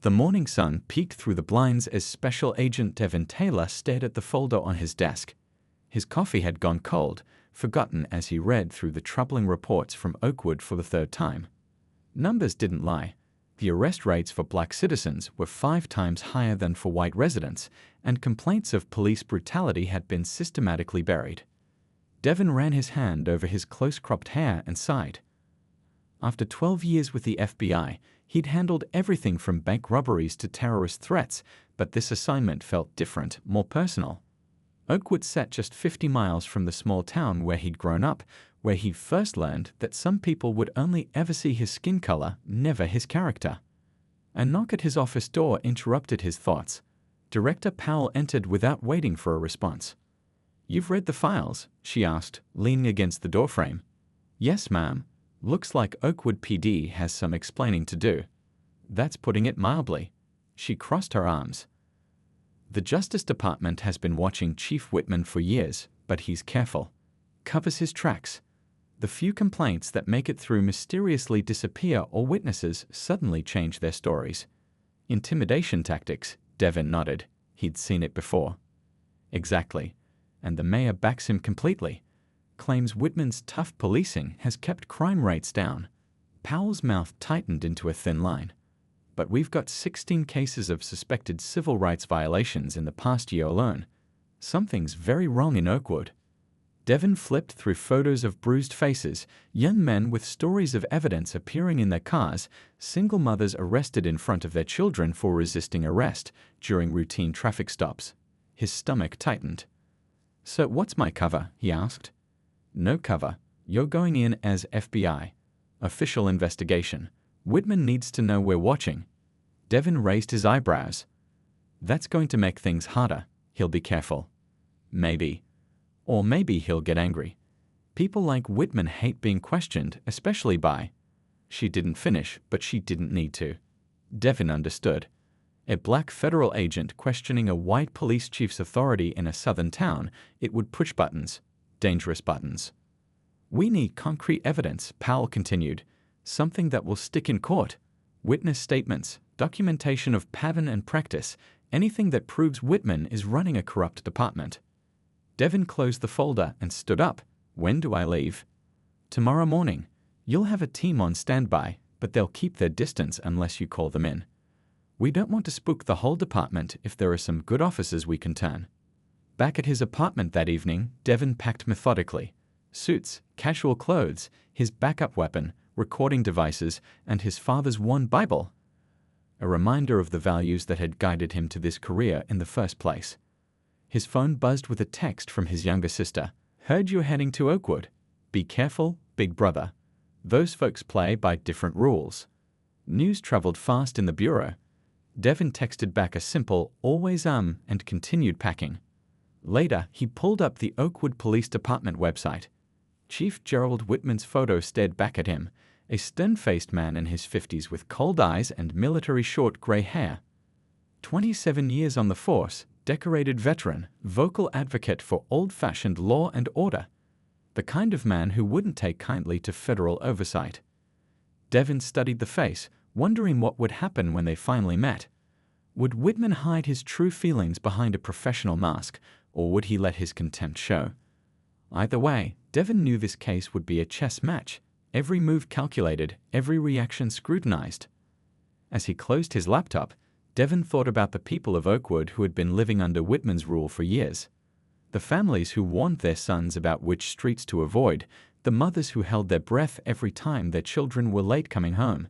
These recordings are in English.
The morning sun peeked through the blinds as Special Agent Devin Taylor stared at the folder on his desk. His coffee had gone cold, forgotten as he read through the troubling reports from Oakwood for the third time. Numbers didn't lie. The arrest rates for black citizens were 5 times higher than for white residents, and complaints of police brutality had been systematically buried. Devin ran his hand over his close-cropped hair and sighed. After 12 years with the FBI, he'd handled everything from bank robberies to terrorist threats, but this assignment felt different, more personal. Oakwood sat just 50 miles from the small town where he'd grown up, where he first learned that some people would only ever see his skin color, never his character. A knock at his office door interrupted his thoughts. Director Powell entered without waiting for a response. "You've read the files?" she asked, leaning against the doorframe. "Yes, ma'am. Looks like Oakwood PD has some explaining to do." "That's putting it mildly." She crossed her arms. "The Justice Department has been watching Chief Whitman for years, but he's careful. Covers his tracks. The few complaints that make it through mysteriously disappear or witnesses suddenly change their stories." "Intimidation tactics," Devin nodded. He'd seen it before. "Exactly. And the mayor backs him completely. Claims Whitman's tough policing has kept crime rates down." Powell's mouth tightened into a thin line. "But we've got 16 cases of suspected civil rights violations in the past year alone. Something's very wrong in Oakwood." Devin flipped through photos of bruised faces, young men with stories of evidence appearing in their cars, single mothers arrested in front of their children for resisting arrest during routine traffic stops. His stomach tightened. "So what's my cover?" he asked. "No cover. You're going in as FBI. Official investigation. Whitman needs to know we're watching." Devin raised his eyebrows. "That's going to make things harder. He'll be careful." "Maybe. Or maybe he'll get angry. People like Whitman hate being questioned, especially by—" She didn't finish, but she didn't need to. Devin understood. A black federal agent questioning a white police chief's authority in a southern town, it would push buttons. Dangerous buttons. "We need concrete evidence," Powell continued. "Something that will stick in court. Witness statements, documentation of pattern and practice, anything that proves Whitman is running a corrupt department." Devin closed the folder and stood up. "When do I leave?" "Tomorrow morning. You'll have a team on standby, but they'll keep their distance unless you call them in. We don't want to spook the whole department if there are some good officers we can turn." Back at his apartment that evening, Devin packed methodically. Suits, casual clothes, his backup weapon, recording devices, and his father's worn Bible. A reminder of the values that had guided him to this career in the first place. His phone buzzed with a text from his younger sister. "Heard you're heading to Oakwood. Be careful, big brother. Those folks play by different rules." News traveled fast in the bureau. Devin texted back a simple, always and continued packing. Later, he pulled up the Oakwood Police Department website. Chief Gerald Whitman's photo stared back at him, a stern-faced man in his 50s with cold eyes and military short gray hair. 27 years on the force, decorated veteran, vocal advocate for old-fashioned law and order. The kind of man who wouldn't take kindly to federal oversight. Devin studied the face, wondering what would happen when they finally met. Would Whitman hide his true feelings behind a professional mask, or would he let his contempt show? Either way, Devin knew this case would be a chess match, every move calculated, every reaction scrutinized. As he closed his laptop, Devin thought about the people of Oakwood who had been living under Whitman's rule for years. The families who warned their sons about which streets to avoid, the mothers who held their breath every time their children were late coming home.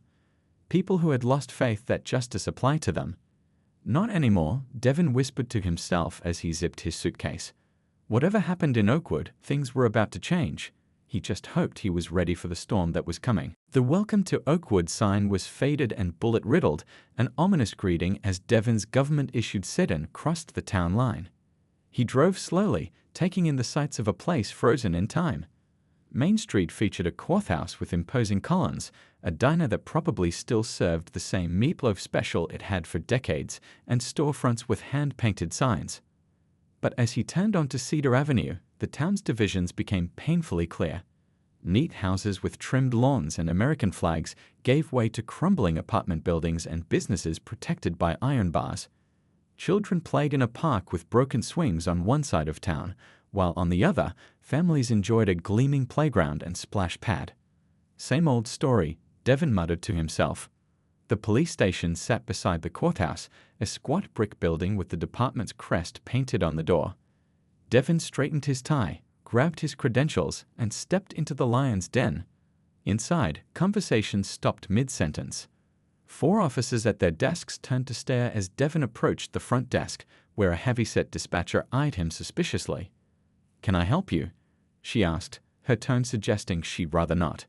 People who had lost faith that justice applied to them. "Not anymore," Devin whispered to himself as he zipped his suitcase. Whatever happened in Oakwood, things were about to change. He just hoped he was ready for the storm that was coming. The "Welcome to Oakwood" sign was faded and bullet-riddled, an ominous greeting as Devin's government-issued sedan crossed the town line. He drove slowly, taking in the sights of a place frozen in time. Main Street featured a courthouse with imposing columns, a diner that probably still served the same meatloaf special it had for decades, and storefronts with hand-painted signs. But as he turned onto Cedar Avenue, the town's divisions became painfully clear. Neat houses with trimmed lawns and American flags gave way to crumbling apartment buildings and businesses protected by iron bars. Children played in a park with broken swings on one side of town, while on the other, families enjoyed a gleaming playground and splash pad. Same old story, Devin muttered to himself. The police station sat beside the courthouse, a squat brick building with the department's crest painted on the door. Devin straightened his tie, grabbed his credentials, and stepped into the lion's den. Inside, conversation stopped mid-sentence. 4 officers at their desks turned to stare as Devin approached the front desk, where a heavy-set dispatcher eyed him suspiciously. "Can I help you?" she asked, her tone suggesting she'd rather not.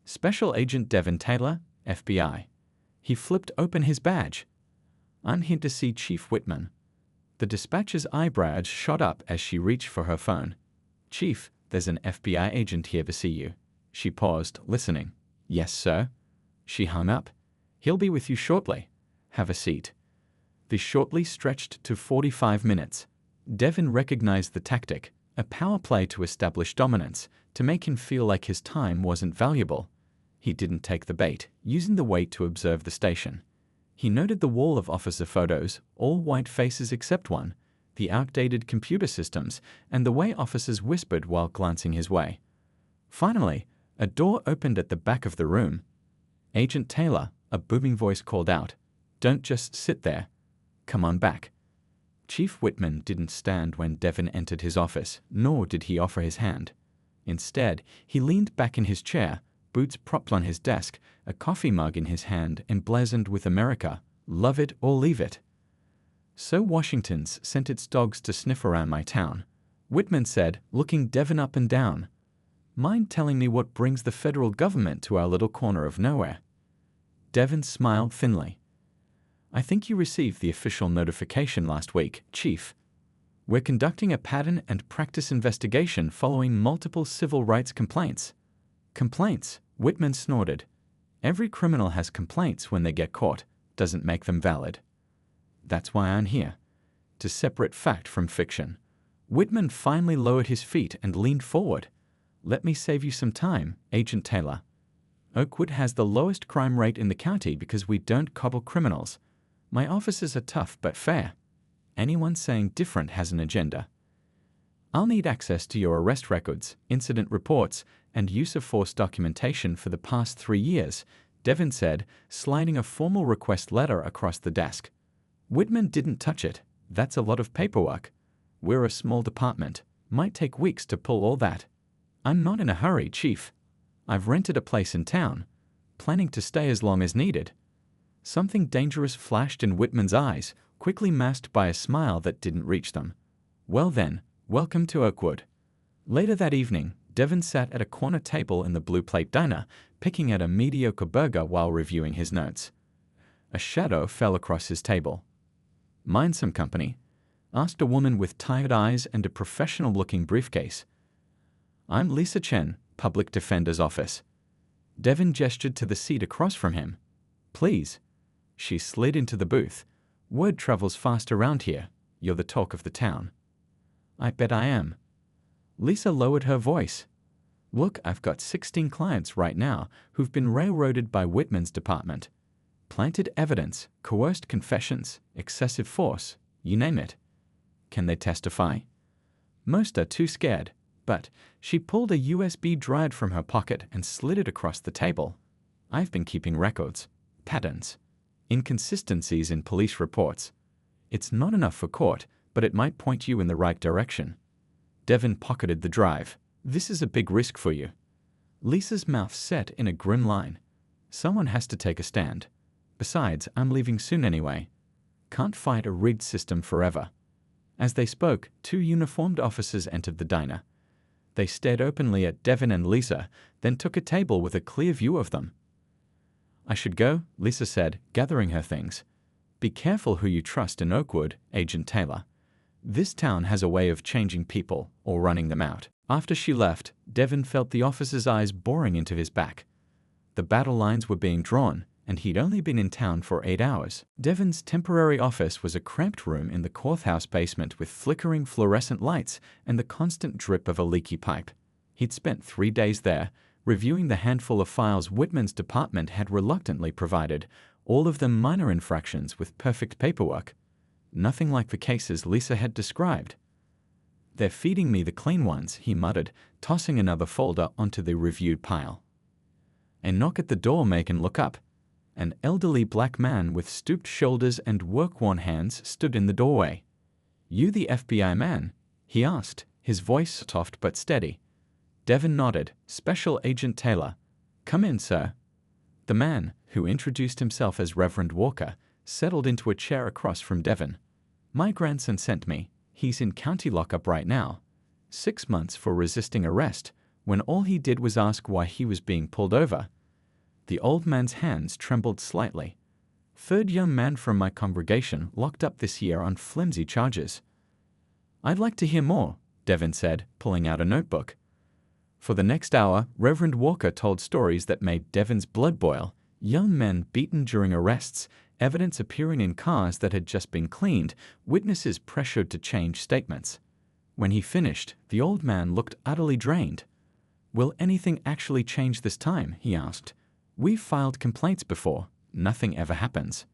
"Special Agent Devin Taylor, FBI." He flipped open his badge. "I'm here to see Chief Whitman." The dispatcher's eyebrows shot up as she reached for her phone. "Chief, there's an FBI agent here to see you." She paused, listening. "Yes, sir." She hung up. "He'll be with you shortly. Have a seat." The shortly stretched to 45 minutes. Devin recognized the tactic, a power play to establish dominance, to make him feel like his time wasn't valuable. He didn't take the bait, using the wait to observe the station. He noted the wall of officer photos, all white faces except one, the outdated computer systems, and the way officers whispered while glancing his way. Finally, a door opened at the back of the room. "Agent Taylor," a booming voice called out. "Don't just sit there. Come on back." Chief Whitman didn't stand when Devin entered his office, nor did he offer his hand. Instead, he leaned back in his chair, boots propped on his desk, a coffee mug in his hand emblazoned with America, "Love it or leave it." "So Washington's sent its dogs to sniff around my town," Whitman said, looking Devin up and down. "Mind telling me what brings the federal government to our little corner of nowhere?" Devin smiled thinly. "I think you received the official notification last week, Chief. We're conducting a pattern and practice investigation following multiple civil rights complaints." "Complaints?" Whitman snorted. "Every criminal has complaints when they get caught. Doesn't make them valid." "That's why I'm here. To separate fact from fiction." Whitman finally lowered his feet and leaned forward. "Let me save you some time, Agent Taylor. Oakwood has the lowest crime rate in the county because we don't coddle criminals. My officers are tough but fair. Anyone saying different has an agenda. I'll need access to your arrest records, incident reports, and use of force documentation for the past 3 years," Devin said, sliding a formal request letter across the desk. Whitman didn't touch it. "That's a lot of paperwork. We're a small department. Might take weeks to pull all that." "I'm not in a hurry, Chief. I've rented a place in town. Planning to stay as long as needed." Something dangerous flashed in Whitman's eyes, quickly masked by a smile that didn't reach them. "Well then, welcome to Oakwood." Later that evening, Devin sat at a corner table in the Blue Plate Diner, picking at a mediocre burger while reviewing his notes. A shadow fell across his table. "Mind some company?" asked a woman with tired eyes and a professional-looking briefcase. "I'm Lisa Chen, Public Defender's Office." Devin gestured to the seat across from him. "Please." She slid into the booth. "Word travels fast around here. You're the talk of the town." "I bet I am." Lisa lowered her voice. "Look, I've got 16 clients right now who've been railroaded by Whitman's department. Planted evidence, coerced confessions, excessive force, you name it. Can they testify?" "Most are too scared, but," she pulled a USB drive from her pocket and slid it across the table. "I've been keeping records. Patterns. Inconsistencies in police reports. It's not enough for court, but it might point you in the right direction." Devin pocketed the drive. "This is a big risk for you." Lisa's mouth set in a grim line. "Someone has to take a stand. Besides, I'm leaving soon anyway. Can't fight a rigged system forever." As they spoke, 2 uniformed officers entered the diner. They stared openly at Devin and Lisa, then took a table with a clear view of them. "I should go," Lisa said, gathering her things. "Be careful who you trust in Oakwood, Agent Taylor. This town has a way of changing people or running them out." After she left, Devin felt the officer's eyes boring into his back. The battle lines were being drawn, and he'd only been in town for 8 hours. Devin's temporary office was a cramped room in the courthouse basement with flickering fluorescent lights and the constant drip of a leaky pipe. He'd spent 3 days there, Reviewing the handful of files Whitman's department had reluctantly provided, all of them minor infractions with perfect paperwork. Nothing like the cases Lisa had described. "They're feeding me the clean ones," he muttered, tossing another folder onto the reviewed pile. A knock at the door made him look up. An elderly black man with stooped shoulders and work-worn hands stood in the doorway. "You the FBI man?" he asked, his voice soft but steady. Devin nodded. "Special Agent Taylor." "Come in, sir." The man, who introduced himself as Reverend Walker, settled into a chair across from Devin. "My grandson sent me. He's in county lockup right now. 6 months for resisting arrest, when all he did was ask why he was being pulled over." The old man's hands trembled slightly. "Third young man from my congregation locked up this year on flimsy charges." "I'd like to hear more," Devin said, pulling out a notebook. For the next hour, Reverend Walker told stories that made Devin's blood boil. Young men beaten during arrests, evidence appearing in cars that had just been cleaned, witnesses pressured to change statements. When he finished, the old man looked utterly drained. "Will anything actually change this time?" he asked. "We've filed complaints before. Nothing ever happens."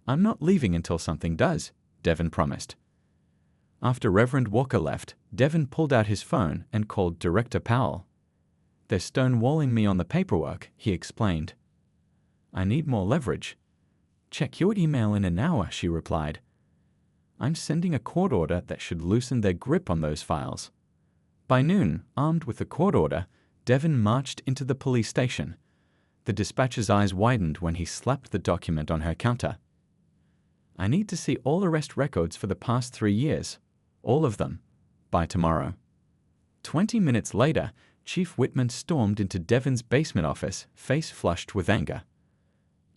"I'm not leaving until something does," Devin promised. After Reverend Walker left, Devin pulled out his phone and called Director Powell. "They're stonewalling me on the paperwork," he explained. "I need more leverage." "Check your email in an hour," she replied. "I'm sending a court order that should loosen their grip on those files." By noon, armed with the court order, Devin marched into the police station. The dispatcher's eyes widened when he slapped the document on her counter. "I need to see all arrest records for the past 3 years. All of them. By tomorrow." 20 minutes later, Chief Whitman stormed into Devin's basement office, face flushed with anger.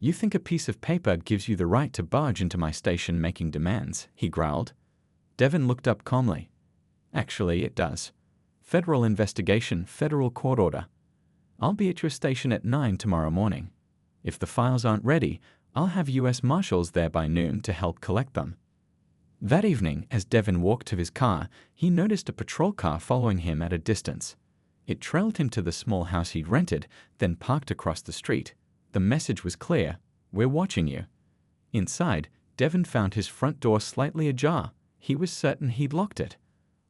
"You think a piece of paper gives you the right to barge into my station making demands?" he growled. Devin looked up calmly. "Actually, it does. Federal investigation, federal court order. I'll be at your station at 9 tomorrow morning. If the files aren't ready, I'll have U.S. Marshals there by noon to help collect them." That evening, as Devin walked to his car, he noticed a patrol car following him at a distance. It trailed him to the small house he'd rented, then parked across the street. The message was clear: "We're watching you." Inside, Devin found his front door slightly ajar. He was certain he'd locked it.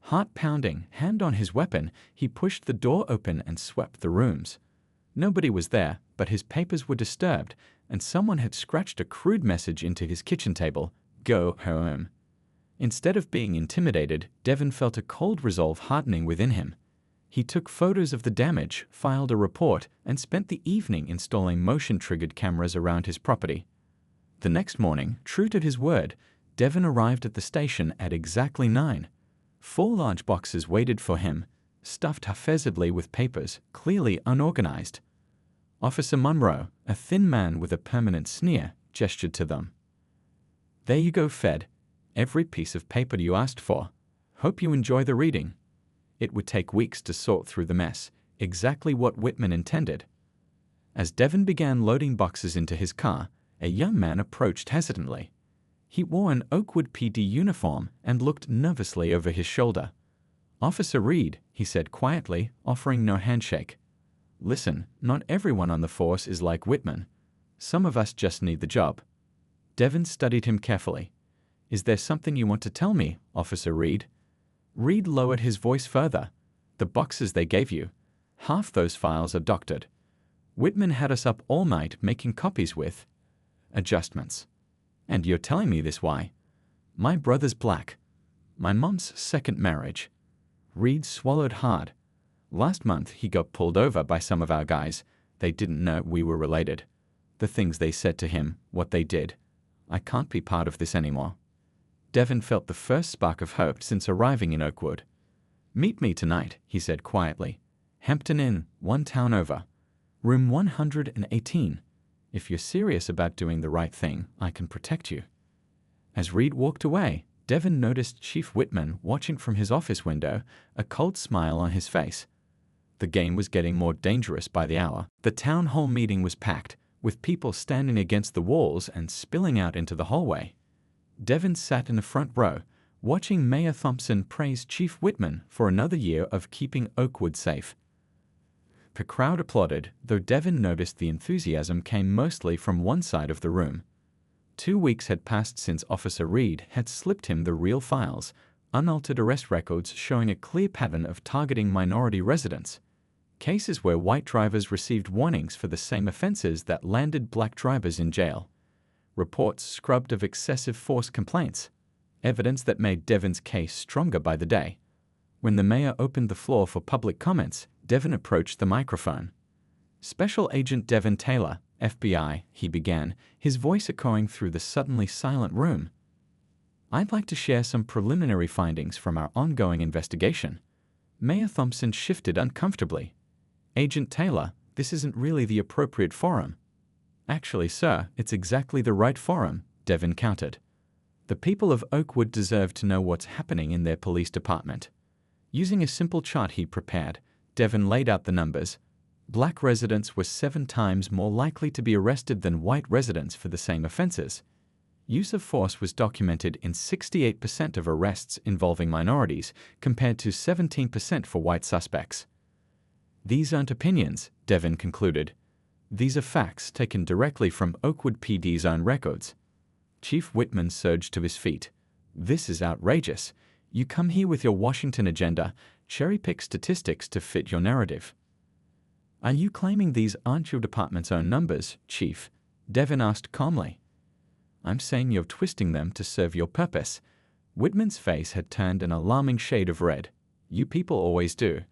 Heart pounding, hand on his weapon, he pushed the door open and swept the rooms. Nobody was there, but his papers were disturbed, and someone had scratched a crude message into his kitchen table: "Go home." Instead of being intimidated, Devin felt a cold resolve hardening within him. He took photos of the damage, filed a report, and spent the evening installing motion-triggered cameras around his property. The next morning, true to his word, Devin arrived at the station at exactly 9. 4 large boxes waited for him, stuffed haphazardly with papers, clearly unorganized. Officer Munro, a thin man with a permanent sneer, gestured to them. "There you go, Fed. Every piece of paper you asked for. Hope you enjoy the reading." It would take weeks to sort through the mess, exactly what Whitman intended. As Devin began loading boxes into his car, a young man approached hesitantly. He wore an Oakwood PD uniform and looked nervously over his shoulder. "Officer Reed," he said quietly, offering no handshake. "Listen, not everyone on the force is like Whitman. Some of us just need the job." Devin studied him carefully. "Is there something you want to tell me, Officer Reed?" Reed lowered his voice further. "The boxes they gave you. Half those files are doctored. Whitman had us up all night making copies with adjustments. And you're telling me this why? My brother's black. My mom's second marriage." Reed swallowed hard. "Last month he got pulled over by some of our guys. They didn't know we were related. The things they said to him, what they did. I can't be part of this anymore." Devin felt the first spark of hope since arriving in Oakwood. "Meet me tonight," he said quietly. "Hampton Inn, 1 town over. Room 118. If you're serious about doing the right thing, I can protect you." As Reed walked away, Devin noticed Chief Whitman watching from his office window, a cold smile on his face. The game was getting more dangerous by the hour. The town hall meeting was packed, with people standing against the walls and spilling out into the hallway. Devin sat in the front row, watching Mayor Thompson praise Chief Whitman for another year of keeping Oakwood safe. The crowd applauded, though Devin noticed the enthusiasm came mostly from one side of the room. 2 weeks had passed since Officer Reed had slipped him the real files, unaltered arrest records showing a clear pattern of targeting minority residents. Cases where white drivers received warnings for the same offenses that landed black drivers in jail. Reports scrubbed of excessive force complaints. Evidence that made Devin's case stronger by the day. When the mayor opened the floor for public comments, Devin approached the microphone. "Special Agent Devin Taylor, FBI," he began, his voice echoing through the suddenly silent room. "I'd like to share some preliminary findings from our ongoing investigation." Mayor Thompson shifted uncomfortably. "Agent Taylor, this isn't really the appropriate forum." "Actually, sir, it's exactly the right forum," Devin countered. "The people of Oakwood deserve to know what's happening in their police department." Using a simple chart he prepared, Devin laid out the numbers. Black residents were 7 times more likely to be arrested than white residents for the same offenses. Use of force was documented in 68% of arrests involving minorities, compared to 17% for white suspects. "These aren't opinions," Devin concluded. "These are facts taken directly from Oakwood PD's own records." Chief Whitman surged to his feet. "This is outrageous. You come here with your Washington agenda, cherry-pick statistics to fit your narrative." "Are you claiming these aren't your department's own numbers, Chief?" Devin asked calmly. "I'm saying you're twisting them to serve your purpose." Whitman's face had turned an alarming shade of red. "You people always do."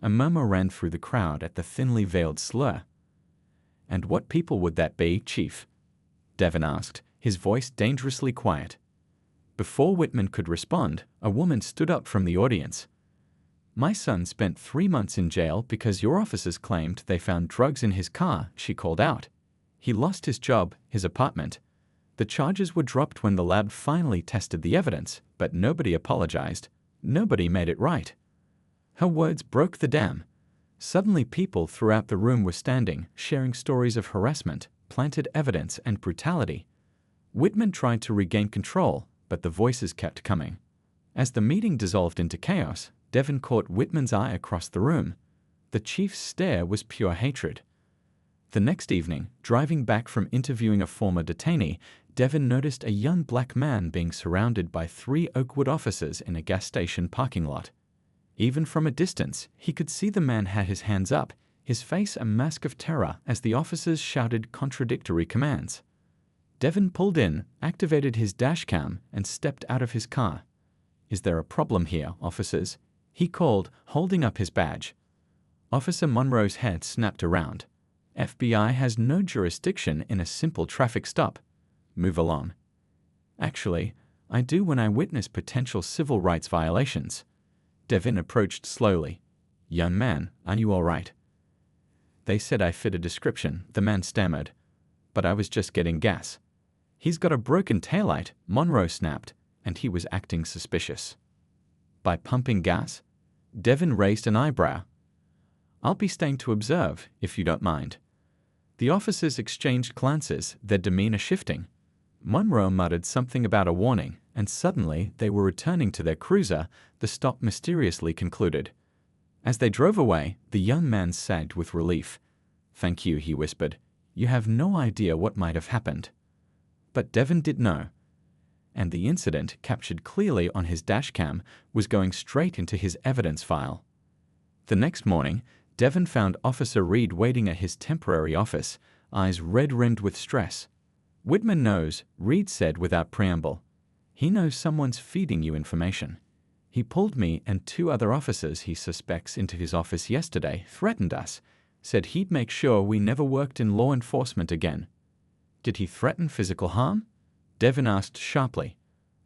A murmur ran through the crowd at the thinly veiled slur. "And what people would that be, Chief?" Devin asked, his voice dangerously quiet. Before Whitman could respond, a woman stood up from the audience. "My son spent 3 months in jail because your officers claimed they found drugs in his car," she called out. "He lost his job, his apartment. The charges were dropped when the lab finally tested the evidence, but nobody apologized. Nobody made it right." Her words broke the dam. Suddenly people throughout the room were standing, sharing stories of harassment, planted evidence, and brutality. Whitman tried to regain control, but the voices kept coming. As the meeting dissolved into chaos, Devin caught Whitman's eye across the room. The chief's stare was pure hatred. The next evening, driving back from interviewing a former detainee, Devin noticed a young black man being surrounded by 3 Oakwood officers in a gas station parking lot. Even from a distance, he could see the man had his hands up, his face a mask of terror as the officers shouted contradictory commands. Devin pulled in, activated his dashcam, and stepped out of his car. "Is there a problem here, officers?" he called, holding up his badge. Officer Monroe's head snapped around. "FBI has no jurisdiction in a simple traffic stop. Move along." "Actually, I do when I witness potential civil rights violations." Devin approached slowly. "Young man, are you all right?" "They said I fit a description," the man stammered. "But I was just getting gas." "He's got a broken taillight," Monroe snapped, and he was acting suspicious. "By pumping gas?" Devin raised an eyebrow. "I'll be staying to observe, if you don't mind." The officers exchanged glances, their demeanor shifting. Monroe muttered something about a warning, and suddenly they were returning to their cruiser, the stop mysteriously concluded. As they drove away, the young man sagged with relief. "Thank you," he whispered. "You have no idea what might have happened." But Devin did know. And the incident, captured clearly on his dashcam, was going straight into his evidence file. The next morning, Devin found Officer Reed waiting at his temporary office, eyes red-rimmed with stress. "Whitman knows," Reed said without preamble. "He knows someone's feeding you information. He pulled me and 2 other officers he suspects into his office yesterday, threatened us, said he'd make sure we never worked in law enforcement again." "Did he threaten physical harm?" Devin asked sharply.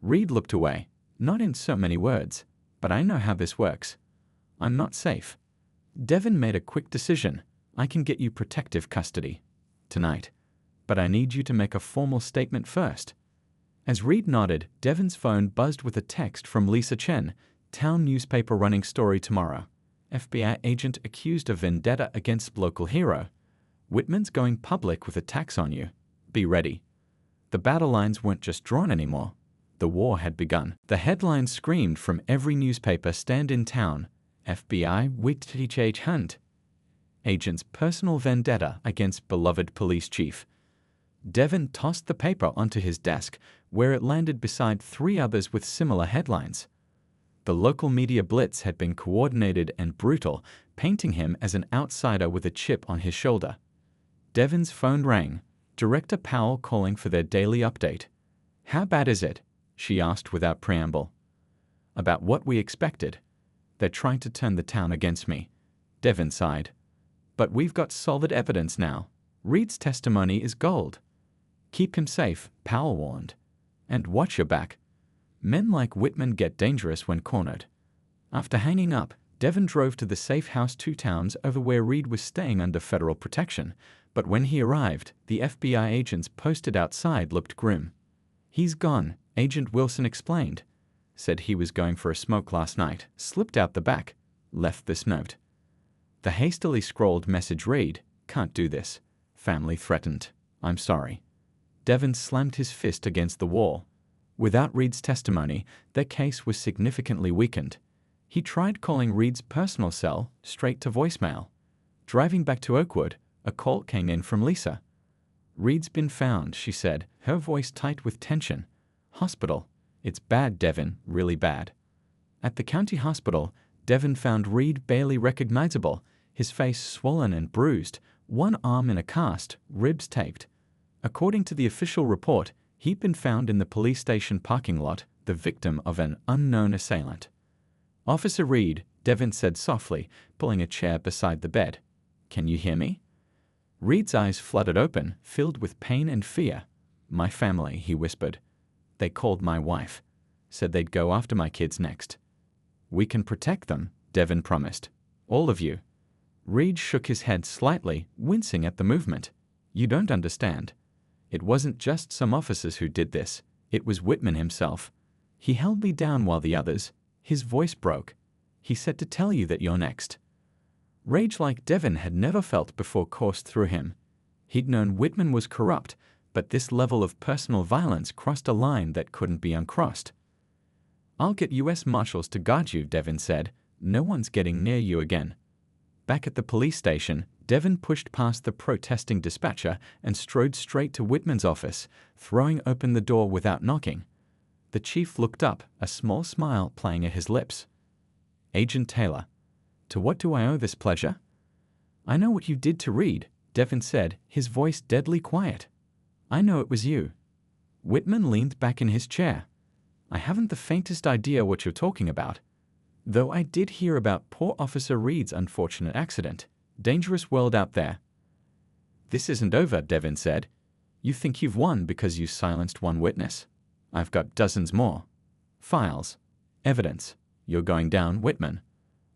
Reed looked away. "Not in so many words, but I know how this works. I'm not safe." Devin made a quick decision. "I can get you protective custody tonight, but I need you to make a formal statement first." As Reed nodded, Devin's phone buzzed with a text from Lisa Chen, town newspaper running story tomorrow. FBI agent accused of vendetta against local hero. "Whitman's going public with attacks on you. Be ready." The battle lines weren't just drawn anymore. The war had begun. The headlines screamed from every newspaper stand in town. FBI Whitch Hunt. agent's personal vendetta against beloved police chief. Devon tossed the paper onto his desk, where it landed beside 3 others with similar headlines. The local media blitz had been coordinated and brutal, painting him as an outsider with a chip on his shoulder. Devon's phone rang, Director Powell calling for their daily update. "How bad is it?" she asked without preamble. "About what we expected. They're trying to turn the town against me," Devon sighed. "But we've got solid evidence now. Reed's testimony is gold." "Keep him safe," Powell warned. "And watch your back. Men like Whitman get dangerous when cornered." After hanging up, Devon drove to the safe house 2 towns over where Reed was staying under federal protection, but when he arrived, the FBI agents posted outside looked grim. "He's gone," Agent Wilson explained. "Said he was going for a smoke last night, slipped out the back, left this note." The hastily scrawled message read, "Can't do this. Family threatened. I'm sorry." Devon slammed his fist against the wall. Without Reed's testimony, their case was significantly weakened. He tried calling Reed's personal cell straight to voicemail. Driving back to Oakwood, a call came in from Lisa. "Reed's been found," she said, her voice tight with tension. "Hospital. It's bad, Devon, really bad." At the county hospital, Devon found Reed barely recognizable, his face swollen and bruised, one arm in a cast, ribs taped. According to the official report, he'd been found in the police station parking lot, the victim of an unknown assailant. "Officer Reed," Devon said softly, pulling a chair beside the bed. "Can you hear me?" Reed's eyes fluttered open, filled with pain and fear. "My family," he whispered. "They called my wife. Said they'd go after my kids next." "We can protect them," Devon promised. "All of you." Reed shook his head slightly, wincing at the movement. "You don't understand. It wasn't just some officers who did this. It was Whitman himself. He held me down while the others—" His voice broke. "He said to tell you that you're next." Rage like Devon had never felt before coursed through him. He'd known Whitman was corrupt, but this level of personal violence crossed a line that couldn't be uncrossed. "I'll get U.S. Marshals to guard you," Devon said. "No one's getting near you again." Back at the police station, Devon pushed past the protesting dispatcher and strode straight to Whitman's office, throwing open the door without knocking. The chief looked up, a small smile playing at his lips. "Agent Taylor, to what do I owe this pleasure?" "I know what you did to Reed," Devon said, his voice deadly quiet. "I know it was you." Whitman leaned back in his chair. "I haven't the faintest idea what you're talking about. Though I did hear about poor Officer Reed's unfortunate accident. Dangerous world out there." "This isn't over," Devon said. "You think you've won because you silenced one witness. I've got dozens more. Files. Evidence. You're going down, Whitman."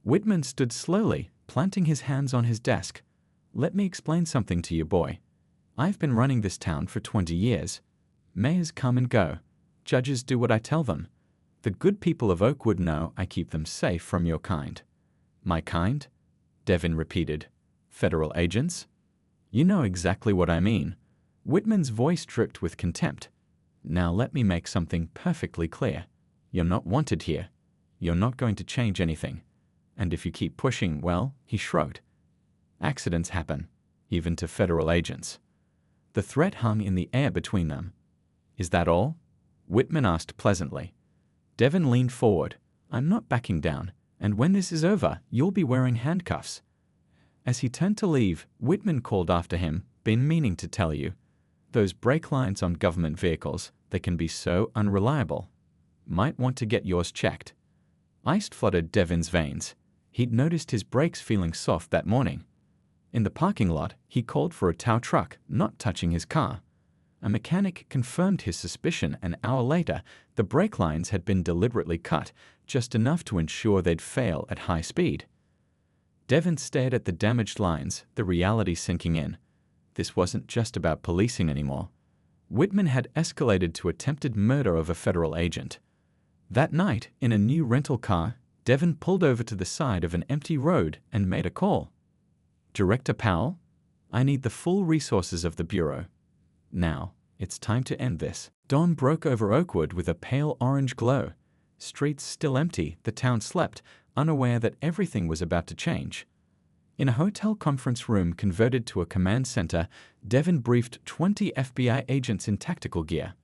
Whitman stood slowly, planting his hands on his desk. "Let me explain something to you, boy. I've been running this town for 20 years. Mayors come and go. Judges do what I tell them. The good people of Oakwood know I keep them safe from your kind." "My kind?" Devon repeated. "Federal agents?" "You know exactly what I mean." Whitman's voice dripped with contempt. "Now let me make something perfectly clear. You're not wanted here. You're not going to change anything. And if you keep pushing, well," he shrugged. "Accidents happen, even to federal agents." The threat hung in the air between them. "Is that all?" Whitman asked pleasantly. Devon leaned forward. "I'm not backing down, and when this is over, you'll be wearing handcuffs." As he turned to leave, Whitman called after him, "Been meaning to tell you. Those brake lines on government vehicles, they can be so unreliable. Might want to get yours checked." Ice flooded Devon's veins. He'd noticed his brakes feeling soft that morning. In the parking lot, he called for a tow truck, not touching his car. A mechanic confirmed his suspicion. An hour later, the brake lines had been deliberately cut, just enough to ensure they'd fail at high speed. Devon stared at the damaged lines, the reality sinking in. This wasn't just about policing anymore. Whitman had escalated to attempted murder of a federal agent. That night, in a new rental car, Devon pulled over to the side of an empty road and made a call. "Director Powell, I need the full resources of the Bureau. Now, it's time to end this." Dawn broke over Oakwood with a pale orange glow. Streets still empty, the town slept, unaware that everything was about to change. In a hotel conference room converted to a command center, Devon briefed 20 FBI agents in tactical gear.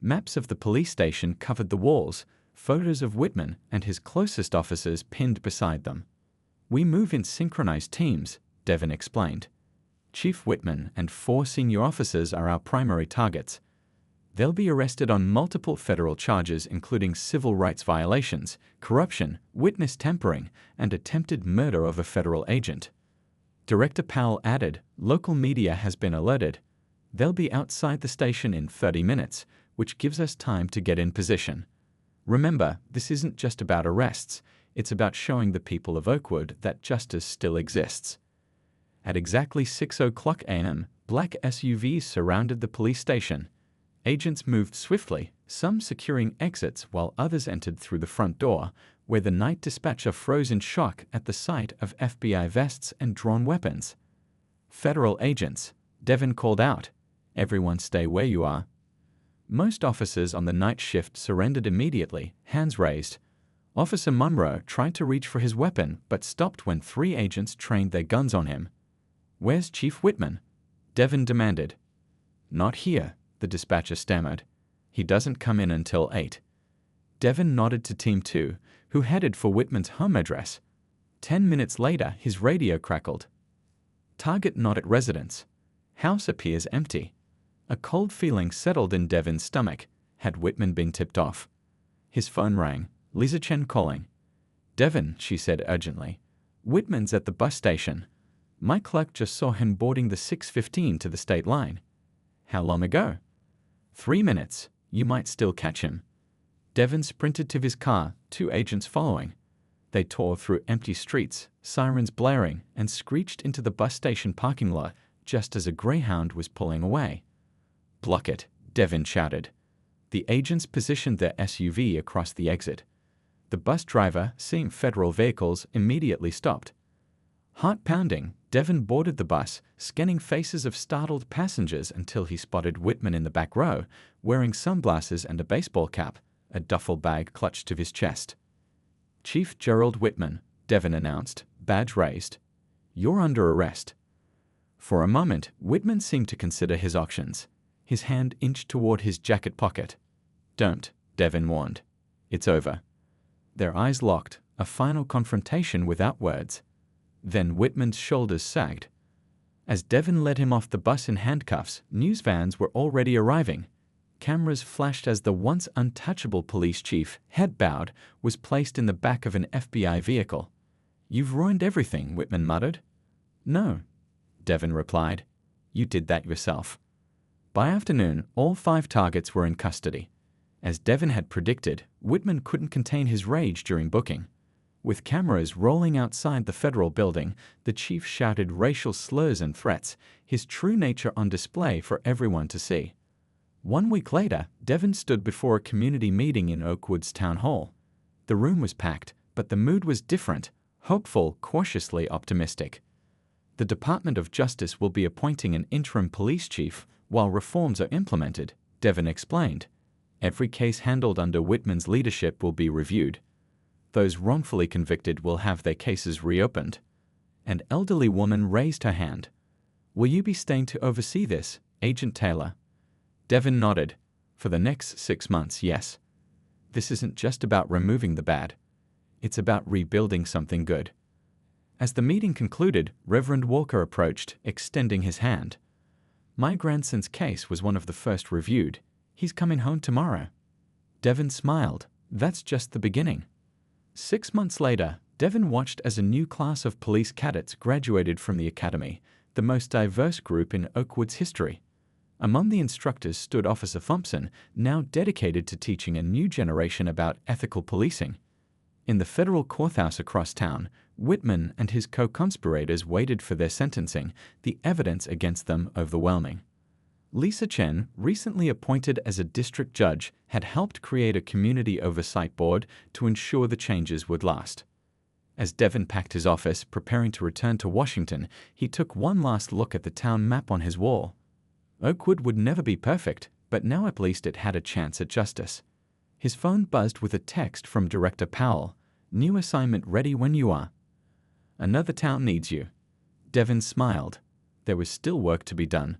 Maps of the police station covered the walls, photos of Whitman and his closest officers pinned beside them. "We move in synchronized teams," Devon explained. "Chief Whitman and 4 senior officers are our primary targets. They'll be arrested on multiple federal charges including civil rights violations, corruption, witness tampering, and attempted murder of a federal agent." Director Powell added, "Local media has been alerted. They'll be outside the station in 30 minutes, which gives us time to get in position. Remember, this isn't just about arrests, it's about showing the people of Oakwood that justice still exists." At exactly 6:00 a.m., black SUVs surrounded the police station. Agents moved swiftly, some securing exits while others entered through the front door, where the night dispatcher froze in shock at the sight of FBI vests and drawn weapons. "Federal agents," Devon called out. "Everyone stay where you are." Most officers on the night shift surrendered immediately, hands raised. Officer Monroe tried to reach for his weapon but stopped when 3 agents trained their guns on him. "Where's Chief Whitman?" Devon demanded. "Not here," the dispatcher stammered. "He doesn't come in until 8. Devon nodded to Team 2, who headed for Whitman's home address. 10 minutes later, his radio crackled. "Target not at residence. House appears empty." A cold feeling settled in Devon's stomach. Had Whitman been tipped off? His phone rang. Lisa Chen calling. "Devon," she said urgently. "Whitman's at the bus station. My clerk just saw him boarding the 6:15 to the state line." "How long ago?" 3 minutes. You might still catch him." Devon sprinted to his car, 2 agents following. They tore through empty streets, sirens blaring, and screeched into the bus station parking lot just as a Greyhound was pulling away. "Block it," Devon shouted. The agents positioned their SUV across the exit. The bus driver, seeing federal vehicles, immediately stopped. Heart pounding, Devon boarded the bus, scanning faces of startled passengers until he spotted Whitman in the back row, wearing sunglasses and a baseball cap, a duffel bag clutched to his chest. "Chief Gerald Whitman," Devon announced, badge raised. "You're under arrest." For a moment, Whitman seemed to consider his options. His hand inched toward his jacket pocket. "Don't," Devon warned. "It's over." Their eyes locked, a final confrontation without words. Then Whitman's shoulders sagged. As Devon led him off the bus in handcuffs, news vans were already arriving. Cameras flashed as the once untouchable police chief, head bowed, was placed in the back of an FBI vehicle. "You've ruined everything," Whitman muttered. "No," Devon replied. "You did that yourself." By afternoon, all 5 targets were in custody. As Devon had predicted, Whitman couldn't contain his rage during booking. With cameras rolling outside the federal building, the chief shouted racial slurs and threats, his true nature on display for everyone to see. 1 week later, Devon stood before a community meeting in Oakwood's town hall. The room was packed, but the mood was different, hopeful, cautiously optimistic. The Department of Justice will be appointing an interim police chief while reforms are implemented, Devon explained. Every case handled under Whitman's leadership will be reviewed. Those wrongfully convicted will have their cases reopened. An elderly woman raised her hand. "Will you be staying to oversee this, Agent Taylor?" Devon nodded. "For the next 6 months, yes. This isn't just about removing the bad. It's about rebuilding something good." As the meeting concluded, Reverend Walker approached, extending his hand. "My grandson's case was one of the first reviewed. He's coming home tomorrow." Devon smiled. "That's just the beginning." 6 months later, Devon watched as a new class of police cadets graduated from the academy, the most diverse group in Oakwood's history. Among the instructors stood Officer Thompson, now dedicated to teaching a new generation about ethical policing. In the federal courthouse across town, Whitman and his co-conspirators waited for their sentencing, the evidence against them overwhelming. Lisa Chen, recently appointed as a district judge, had helped create a community oversight board to ensure the changes would last. As Devon packed his office, preparing to return to Washington, he took one last look at the town map on his wall. Oakwood would never be perfect, but now at least it had a chance at justice. His phone buzzed with a text from Director Powell. "New assignment ready when you are." "Another town needs you." Devin smiled. There was still work to be done,